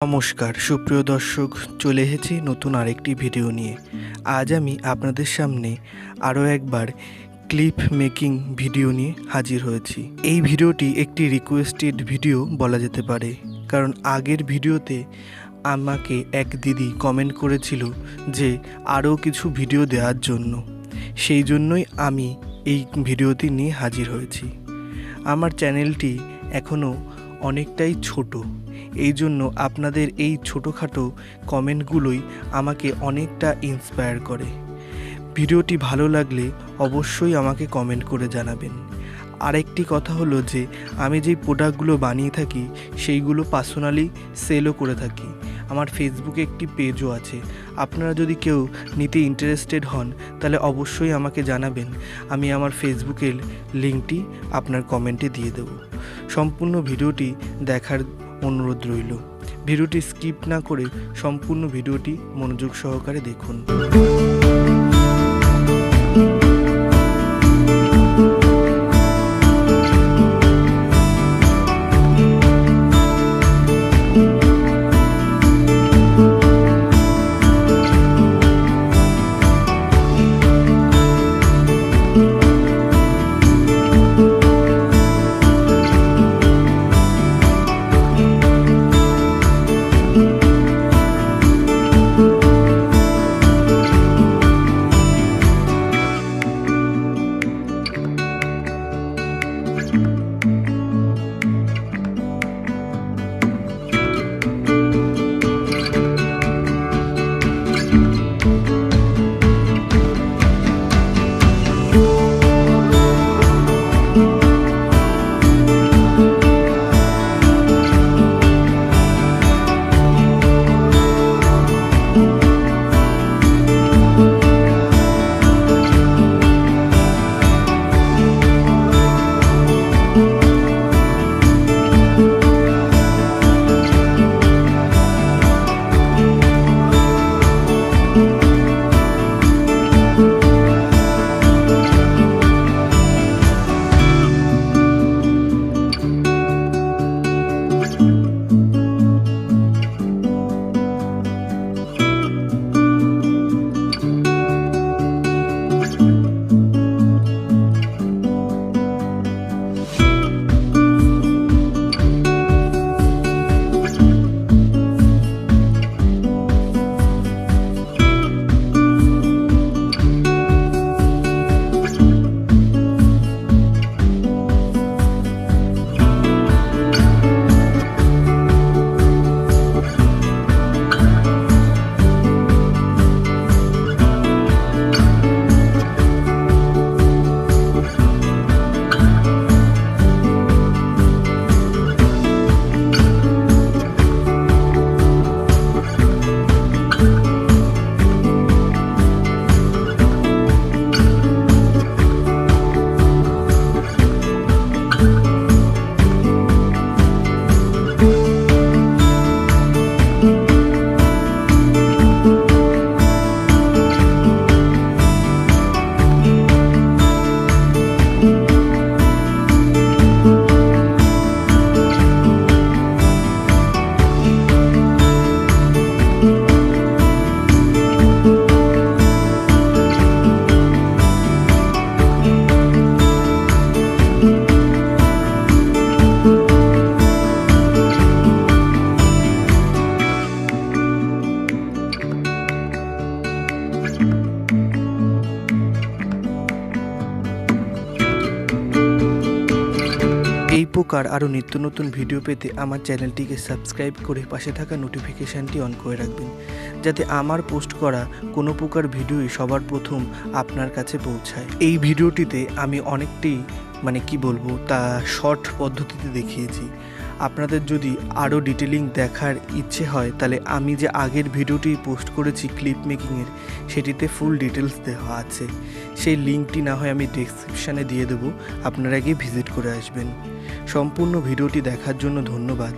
নমস্কার সুপ্রিয় দর্শক, চলে এসেছি নতুন আরেকটি ভিডিও নিয়ে। আজ আমি আপনাদের সামনে আরও একবার ক্লিপ মেকিং ভিডিও নিয়ে হাজির হয়েছি। এই ভিডিওটি একটি রিকোয়েস্টেড ভিডিও বলা যেতে পারে, কারণ আগের ভিডিওতে আমাকে এক দিদি কমেন্ট করেছিল যে আরও কিছু ভিডিও দেওয়ার জন্য। সেই জন্যই আমি এই ভিডিওটি নিয়ে হাজির হয়েছি। আমার চ্যানেলটি এখনও অনেকটাই ছোট, এই জন্য আপনাদের এই ছোটোখাটো কমেন্টগুলোই আমাকে অনেকটা ইন্সপায়ার করে। ভিডিওটি ভালো লাগলে অবশ্যই আমাকে কমেন্ট করে জানাবেন। আরেকটি কথা হলো যে আমি যেই প্রোডাক্টগুলো বানিয়ে থাকি সেইগুলো পার্সোনালি সেলও করে থাকি। আমার ফেসবুকে একটি পেজও আছে, আপনারা যদি কেউ নিতে ইন্টারেস্টেড হন তাহলে অবশ্যই আমাকে জানাবেন। আমি আমার ফেসবুকের লিঙ্কটি আপনার কমেন্টে দিয়ে দেব। সম্পূর্ণ ভিডিওটি দেখার অনুরোধ রইল। ভিডিওটি স্কিপ না করে সম্পূর্ণ ভিডিওটি মনোযোগ সহকারে দেখুন। এই প্রকার আরও নিত্য নতুন ভিডিও পেতে আমার চ্যানেলটিকে সাবস্ক্রাইব করে পাশে থাকা নোটিফিকেশানটি অন করে রাখবেন, যাতে আমার পোস্ট করা কোনো প্রকার ভিডিওই সবার প্রথম আপনার কাছে পৌঁছায়। এই ভিডিওটিতে আমি অনেকটাই তা শর্ট পদ্ধতিতে দেখিয়েছি। আপনাদের যদি আরও ডিটেলিং দেখার ইচ্ছে হয় তাহলে আমি যে আগের ভিডিওটি পোস্ট করেছি ক্লিপ মেকিংয়ের, সেটিতে ফুল ডিটেলস দেওয়া আছে। সেই লিঙ্কটি না হয় আমি ডেসক্রিপশানে দিয়ে দেবো, আপনারা গিয়ে ভিজিট করে আসবেন। সম্পূর্ণ ভিডিওটি দেখার জন্য ধন্যবাদ।